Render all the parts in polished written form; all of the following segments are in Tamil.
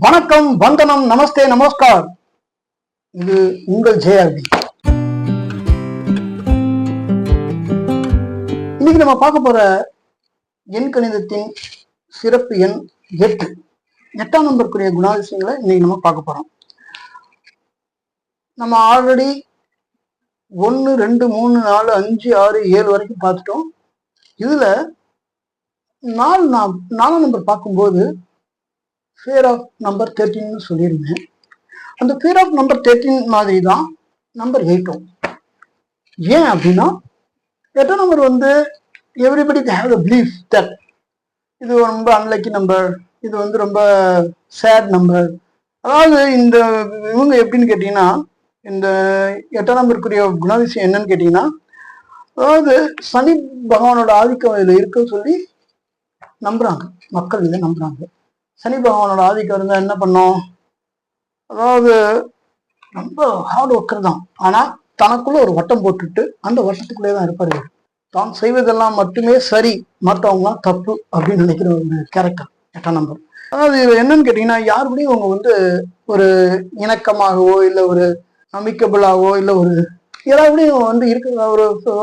வணக்கம், வந்தனம், நமஸ்தே, நமஸ்கார். இது உங்கள் ஜேஆர்பி. இன்னைக்கு நம்ம பார்க்க போற எண் கணிதத்தின் சிறப்பு எண் 8. 8ஆம் நம்பருக்குரிய குணாதிசயங்களை இன்னைக்கு நம்ம பார்க்க போறோம். நம்ம ஆல்ரெடி 1, 2, 3, 4, 5, 6, 7 வரைக்கும் பார்த்துட்டோம். இதுல 4ஆம் நம்பர் பார்க்கும்போது பேர் ஆஃப் நம்பர் 13 சொல்லியிருந்தேன். அந்த பேர் ஆஃப் நம்பர் 13 மாதிரி தான் நம்பர் 8ம். ஏன் அப்படின்னா 8ஆம் நம்பர் வந்து everybody have the belief that இது ரொம்ப அன்லக்கி நம்பர், இது வந்து ரொம்ப சேட் நம்பர். அதாவது இவங்க எப்படின்னு கேட்டீங்கன்னா, இந்த 8ஆம் நம்பருக்குரிய குணாதிசயம் என்னன்னு கேட்டீங்கன்னா, அதாவது சனி பகவானோட ஆதிக்கம் இதுல இருக்குன்னு சொல்லி நம்புறாங்க, மக்கள் இதை நம்புறாங்க. சனி பகவானோட ஆதிக்கம் இருந்தா என்ன பண்ணோம், அதாவது ரொம்ப ஹார்ட் ஒர்க்கர் தான், ஆனா தனக்குள்ள ஒரு வட்டம் போட்டுட்டு அந்த வட்டத்துக்குள்ளே தான் இருப்பாரு. தான் செய்வதெல்லாம் மட்டுமே சரி, மற்றவங்களாம் தப்பு அப்படின்னு நினைக்கிற ஒரு கேரக்டர் 8ஆம் நம்பர். அதாவது என்னன்னு கேட்டீங்கன்னா, யாருக்கூடையும் அவங்க வந்து ஒரு இணக்கமாகவோ இல்லை ஒரு அமிக்கபிளாகவோ இல்லை ஒரு எல்லாருடையும் வந்து இருக்கிற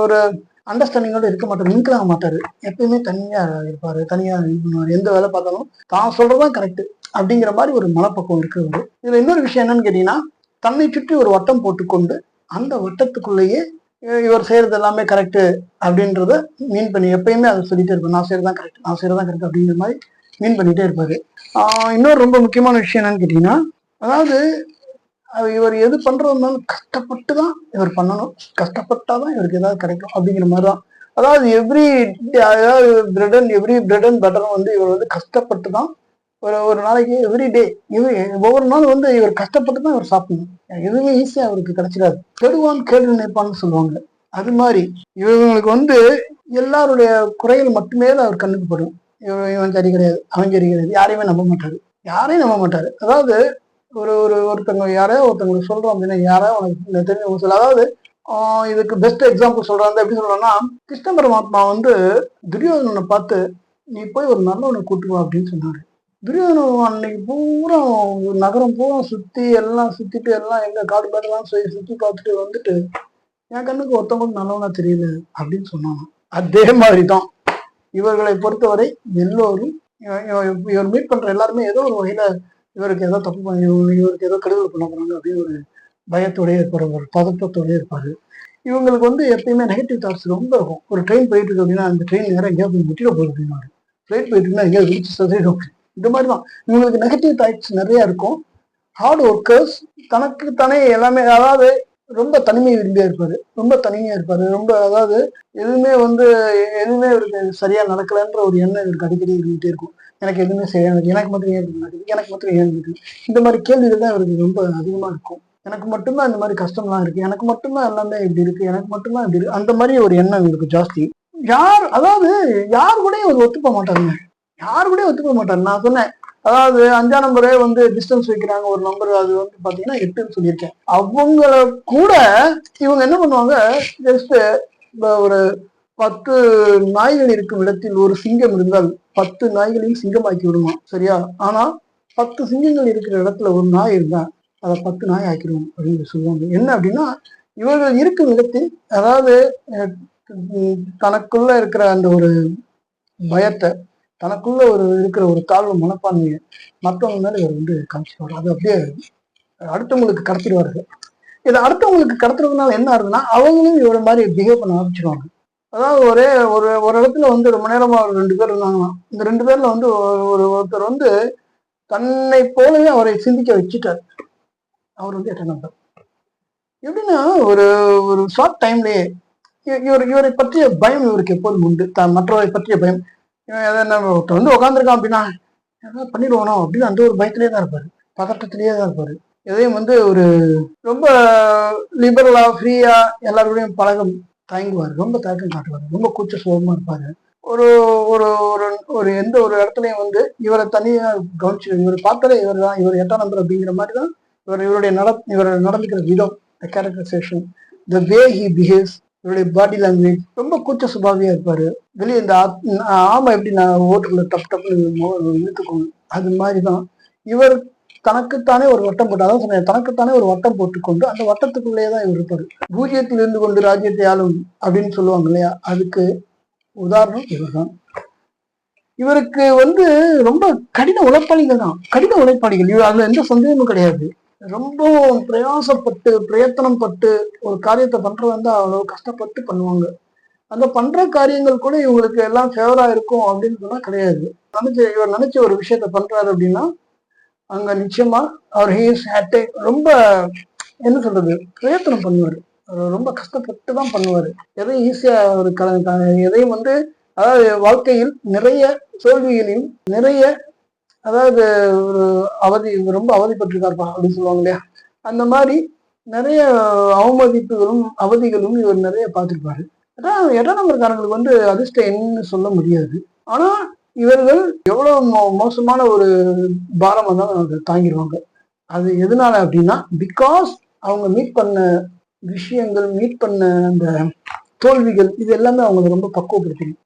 ஒரு அண்டர்ஸ்டாண்டிங்கோட இருக்க மாட்டாரு, மிங்கிள் ஆக மாட்டாரு. எப்பயுமே தனியா இருப்பாரு, தனியா இது பண்ணுவாரு. எந்த வேலை பார்த்தாலும் தான் சொல்றதான் கரெக்ட் அப்படிங்கிற மாதிரி ஒரு மனப்பக்குவம் இருக்கிறது. இதுல இன்னொரு விஷயம் என்னன்னு கேட்டீங்கன்னா, தன்னை சுற்றி ஒரு வட்டம் போட்டுக்கொண்டு அந்த வட்டத்துக்குள்ளேயே இவர் செய்யறது எல்லாமே கரெக்ட் அப்படின்றத மீன் பண்ணி எப்பயுமே அதை சொல்லிட்டே இருப்பாரு. நான் செய்யறதான் கரெக்ட், நான் செய்யறதான் கரெக்ட் அப்படிங்கிற மாதிரி மீன் பண்ணிட்டே இருப்பாரு. இன்னொரு ரொம்ப முக்கியமான விஷயம் என்னன்னு கேட்டீங்கன்னா, அதாவது இவர் எது பண்றதுனாலும் கஷ்டப்பட்டு தான் இவர் பண்ணணும், கஷ்டப்பட்டாதான் இவருக்கு ஏதாவது கிடைக்கும் அப்படிங்கிற மாதிரிதான். அதாவது எவ்ரி பிரெட் அண்ட் பட்டர் வந்து இவர் வந்து கஷ்டப்பட்டு தான் ஒரு நாளைக்கு எவ்ரி டே ஒவ்வொரு நாள் வந்து இவர் கஷ்டப்பட்டு தான் இவர் சாப்பிடணும். எதுவுமே ஈஸியா அவருக்கு கிடைச்சிடாது. கெடுவான் கேடு நினைப்பான்னு சொல்லுவாங்க. அது மாதிரி இவங்களுக்கு வந்து எல்லாருடைய குறைகள் மட்டுமே தான் அவர் கண்ணுக்கு படும். இவன் சரி கிடையாது, அவன் சரி கிடையாது, யாரையுமே நம்ப மாட்டாரு. அதாவது ஒருத்தவங்க யாரையோ ஒருத்தவங்களுக்கு சொல்றோம் அப்படின்னா, யாரோ உனக்கு தெரிஞ்சவங்க சொல்ல. அதாவது இதுக்கு பெஸ்ட் எக்ஸாம்பிள் சொல்றாங்க. எப்படி சொல்றோம்னா, கிருஷ்ண பரமாத்மா வந்து துரியோதனனை பார்த்து நீ போய் ஒரு நல்லவனை கூட்டுவா அப்படின்னு சொன்னாரு. துரியோதனன் அன்னைக்கு பூரா நகரம் பூரா சுத்திட்டு எல்லாம் எங்க காடு பேரெல்லாம் சுத்தி பார்த்துட்டு வந்துட்டு, என் கண்ணுக்கு ஒருத்தவங்களுக்கு நல்லவனா தெரியல அப்படின்னு சொன்னாங்க. அதே மாதிரிதான் இவர்களை பொறுத்தவரை எல்லோரும் இவர் மீட் பண்ற எல்லாருமே ஏதோ ஒரு வகையில இவருக்கு ஏதோ தப்பு பண்ணி, இவருக்கு ஏதோ கெடுதல் பண்ண போறாங்க அப்படின்னு ஒரு பயத்தோடய இருப்பாரு, ஒரு பதட்டத்தோடய இருப்பாரு. இவங்களுக்கு வந்து எப்பயுமே நெகட்டிவ் தாட்ஸ் ரொம்ப இருக்கும். ஒரு ட்ரெயின் போயிட்டு இருக்கு அப்படின்னா, அந்த ட்ரெயின் நேரம் எங்கேயாவது போய் முட்டிட போகுது அப்படின்னா, ஃபிளைட் போயிட்டு இருந்தா எங்கேயாவது விரிச்சு சதையிடும். இந்த மாதிரிதான் இவங்களுக்கு நெகட்டிவ் தாட்ஸ் நிறைய இருக்கும். ஹார்ட் ஒர்க்கர்ஸ், தனக்கு தானே எல்லாமே. அதாவது ரொம்ப தனிமை விரும்பியா இருப்பாரு, ரொம்ப தனிமையா இருப்பாரு. ரொம்ப அதாவது எதுவுமே இவருக்கு சரியா நடக்கலன்ற ஒரு எண்ணம் இவருக்கு அடிக்கடி இருந்துகிட்டே இருக்கும். எனக்கு எதுவுமே சரியா இருக்கு, எனக்கு மட்டும் ஏன் நடக்குது, எனக்கு மட்டும் ஏன் இருக்கு, இந்த மாதிரி கேள்விகள் தான் இவருக்கு ரொம்ப அதிகமா இருக்கும். எனக்கு மட்டும்தான் இந்த மாதிரி கஷ்டம்லாம் இருக்கு, எனக்கு மட்டும்தான் எல்லாமே இப்படி இருக்கு, எனக்கு மட்டும்தான் இப்படி இருக்கு, அந்த மாதிரி ஒரு எண்ணம் இவருக்கு ஜாஸ்தி. அதாவது யாரு கூடயும் ஒரு ஒத்துக்க மாட்டாருங்க, யாரு கூடயும் ஒத்துக்க மாட்டாரு. நான் சொன்னேன், அதாவது 5ஆம் நம்பரே வந்து டிஸ்டன்ஸ் வைக்கிறாங்க ஒரு நம்பர், அது வந்து பாத்தீங்கன்னா 8ன்னு சொல்லியிருக்கேன். அவங்கள கூட இவங்க என்ன பண்ணுவாங்க, ஜஸ்ட் ஒரு 10 நாய்கள் இருக்கும் இடத்தில் ஒரு சிங்கம் இருந்தால் 10 நாய்களையும் சிங்கமாக்கி விடுமா, சரியா? ஆனா 10 சிங்கங்கள் இருக்கிற இடத்துல ஒரு நாய் இருந்தா அதை 10 நாய் ஆக்கிடுவோம் அப்படின்னு சொல்லுவாங்க. என்ன அப்படின்னா, இவர்கள் இருக்கும் இடத்தில், அதாவது தனக்குள்ள இருக்கிற அந்த ஒரு பயத்தை, தனக்குள்ள இருக்கிற ஒரு தாழ்வு மனப்பான்மையை மற்றவங்க மேல இவர் வந்து காமிச்சிடுவாரு. அது அப்படியே அடுத்தவங்களுக்கு கடத்திடுவாரு. இதை அடுத்தவங்களுக்கு கடத்துறதுனால என்ன ஆகுதுன்னா, அவங்களும் இவர மாதிரி பிஹேவ் பண்ண ஆரம்பிச்சிருவாங்க. அதாவது ஒரு இடத்துல வந்து ரொம்ப நேரமா ஒரு 2 பேர் இருந்தாங்களாம். இந்த 2 பேர்ல வந்து ஒருத்தர் வந்து தன்னை போலவே அவரை சிந்திக்க வச்சுட்டார். அவர் வந்து 8ஆம் நம்பர். எப்படின்னா ஒரு ஷார்ட் டைம்லயே இவரை பற்றிய பயம் இவருக்கு எப்போதும் உண்டு, மற்றவரை பற்றிய பயம். ஒருத்தர் வந்து உட்காந்துருக்கான் அப்படின்னா ஏதாவது பண்ணிடுவானோ அப்படின்னு அந்த ஒரு பயத்திலேயே தான் இருப்பாரு, பதட்டத்திலேயே தான் இருப்பாரு. எதையும் வந்து ஒரு ரொம்ப லிபரலா ஃப்ரீயா எல்லாருடையும் பழகம் தயங்குவார், ரொம்ப தயக்கம் காட்டுவார், ரொம்ப கூச்ச சுகமா இருப்பாரு. ஒரு ஒரு ஒரு எந்த ஒரு இடத்துலையும் வந்து இவரை தனியா கவனிச்சு, இவர் பார்த்தாலே இவர் தான், இவர் 8ஆம் நம்பர் அப்படிங்கிற மாதிரி தான் இவர் நடந்துக்கிற விதம், the characterisation, the way he behaves, இவருடைய பாடி லாங்குவேஜ், ரொம்ப கூச்ச சுபாவியா இருப்பாரு. வெளியே இந்த ஆமா எப்படி நான் ஓட்டுக்குள்ள டப் டப்னு இழுத்துக்கணும், அது மாதிரிதான் இவர் தனக்குத்தானே ஒரு வட்டம் போட்டு, அதான் சொன்னேன், தனக்குத்தானே ஒரு வட்டம் போட்டுக்கொண்டு அந்த வட்டத்துக்குள்ளேயே தான் இவர் இருப்பாரு. பூஜ்ஜியத்தில் இருந்து கொண்டு ராஜ்யத்தை ஆளும் அப்படின்னு சொல்லுவாங்க இல்லையா, அதுக்கு உதாரணம் இவர்தான். இவருக்கு வந்து ரொம்ப கடின உழைப்பாளிகள் தான், கடின உழைப்பாளிகள், அதுல எந்த சந்தேகமும் கிடையாது. ரொம்ப பிரயாசப்பட்டு பிரயத்தனம் பட்டு ஒரு காரியத்தை பண்றது வந்து அவ்வளவு கஷ்டப்பட்டு பண்ணுவாங்க. அந்த பண்ற காரியங்கள் கூட இவங்களுக்கு எல்லாம் ஃபேவரா இருக்கும் அப்படின்னு சொன்னா கிடையாது. இவர் நினைச்ச ஒரு விஷயத்த பண்றாரு அப்படின்னா அங்க நிச்சயமா அவர் ரொம்ப என்ன சொல்றது, பிரயத்தனம் பண்ணுவாரு. ரொம்ப கஷ்டப்பட்டு தான் பண்ணுவாரு. எதையும் ஈஸியா ஒரு எதையும் வந்து, அதாவது வாழ்க்கையில் நிறைய தோல்விகளையும் நிறைய, அதாவது ஒரு ரொம்ப அவதிப்பட்டிருக்காருப்பா அப்படின்னு சொல்லுவாங்க இல்லையா, அந்த மாதிரி நிறைய அவமதிப்புகளும் அவதிகளும் இவர் நிறைய பார்த்திருப்பாரு. அதான் 8ஆம் நம்பர்காரங்களுக்கு வந்து அதிர்ஷ்டம் என்னன்னு சொல்ல முடியாது. ஆனா இவர்கள் எவ்வளவு மோசமான ஒரு பாரம் வந்தாலும் அதை தாங்கிடுவாங்க. அது எதனால அப்படின்னா, பிகாஸ் அவங்க மீட் பண்ண விஷயங்கள், மீட் பண்ண அந்த தோல்விகள், இது எல்லாமே அவங்க ரொம்ப பக்குவப்படுத்திடும்.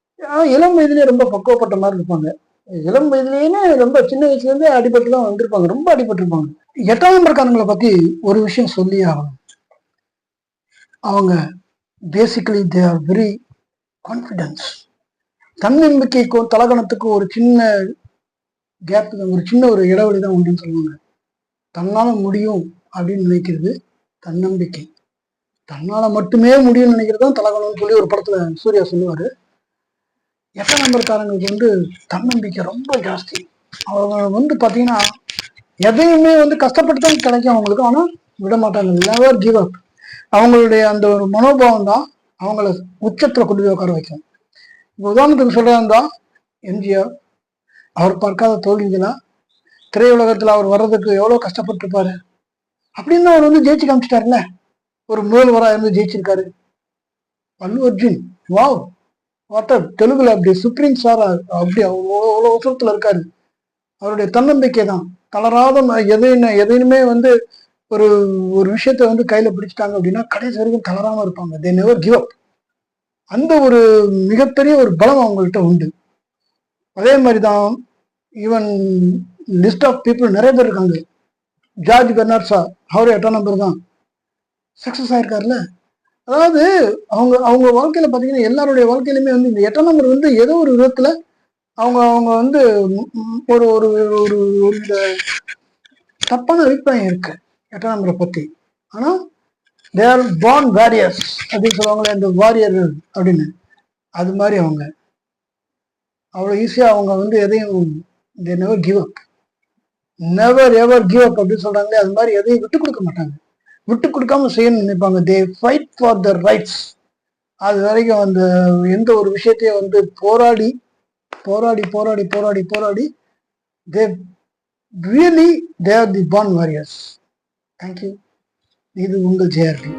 இளம் வயதிலேயே ரொம்ப பக்குவப்பட்ட மாதிரி இருப்பாங்க. இளம் வயதிலேயே ரொம்ப சின்ன வயசுல இருந்தே அடிபட்டு தான் வந்திருப்பாங்க, ரொம்ப அடிபட்டிருப்பாங்க. 8ஆம் நம்பர்காரங்களை பத்தி ஒரு விஷயம் சொல்லி ஆகணும். அவங்க basically they are very confidence. தன்னம்பிக்கைக்கும் தலகணத்துக்கும் ஒரு சின்ன கேப், ஒரு சின்ன ஒரு இடைவெளி தான் உண்டுன்னு சொல்லுவாங்க. தன்னால முடியும் அப்படின்னு நினைக்கிறது தன்னம்பிக்கை. தன்னால மட்டுமே முடியும்னு நினைக்கிறது தான் தலகணம்னு சொல்லி ஒரு படத்துல சூர்யா சொல்லுவாரு. 8ஆம் நம்பர்காரங்களுக்கு வந்து தன்னம்பிக்கை ரொம்ப ஜாஸ்தி. அவங்க வந்து பாத்தீங்கன்னா எதையுமே வந்து கஷ்டப்பட்டு தான் கிடைக்கும் அவங்களுக்கு, ஆனா விட மாட்டாங்க. Never give up. அவங்களுடைய அந்த ஒரு மனோபாவம் தான் அவங்கள உச்சத்துல கொண்டு போய் உட்கார வைக்கும். இப்போ உதாரணத்துக்கு சொல்றதா எம்ஜிஆர், அவர் பார்க்காத தோல்விகளா, திரையுலகத்துல அவர் வர்றதுக்கு எவ்வளவு கஷ்டப்பட்டிருப்பாரு. அப்படின்னு அவர் வந்து ஜெயிச்சு காமிச்சிட்டாருல்ல, ஒரு முதல்வராக இருந்து ஜெயிச்சிருக்காரு. அல்லு அர்ஜுன், வாவ் வாட்டர், தெலுங்குல அப்படி சுப்ரீம் ஸ்டாரா அப்படி அவ்வளோ அவசரத்துல இருக்காரு. அவருடைய தன்னம்பிக்கை தான் தளராத. எதையுமே வந்து ஒரு ஒரு விஷயத்த வந்து கையில பிடிச்சிட்டாங்க அப்படின்னா கடைசி வரைக்கும் தளராம இருப்பாங்க. They never give up. அந்த ஒரு மிகப்பெரிய ஒரு பலம் அவங்கள்ட்ட உண்டு. அதே மாதிரிதான் ஈவன் லிஸ்ட் ஆஃப் பீப்புள் நிறைய பேர் இருக்காங்க. ஜார்ஜ் பெர்னார்ட் ஷா, அவரு 8ஆம் நம்பர் தான், சக்சஸ் ஆயிருக்காருல்ல. அதாவது அவங்க அவங்க வாழ்க்கையில பாத்தீங்கன்னா எல்லாருடைய வாழ்க்கையிலுமே வந்து இந்த 8ஆம் நம்பர் வந்து ஏதோ ஒரு விதத்துல அவங்க அவங்க வந்து ஒரு ஒரு ஒரு இந்த தப்பான அபிப்பிராயம் இருக்கு 8ஆம் நம்பரை பத்தி. ஆனா தே ஆர் பார்ன் வாரியர்ஸ் அப்படின்னு சொல்லுவாங்களே, இந்த வாரியர்கள் அப்படின்னு. அது மாதிரி அவங்க அவ்வளவு ஈஸியா அவங்க வந்து எதையும் they never give up, never ever give up அப்படின்னு சொல்றாங்களே, அது மாதிரி எதையும் விட்டு கொடுக்க மாட்டாங்க. விட்டு கொடுக்காம செய்யணும்னு நினைப்பாங்க. தே ஃபைட் ஃபார் த ரைட்ஸ். அது வரைக்கும் அந்த எந்த ஒரு விஷயத்தையும் வந்து போராடி போராடி போராடி போராடி போராடி they really they are the born warriors. Thank you. இது உங்கள் ஜேஆர்பி.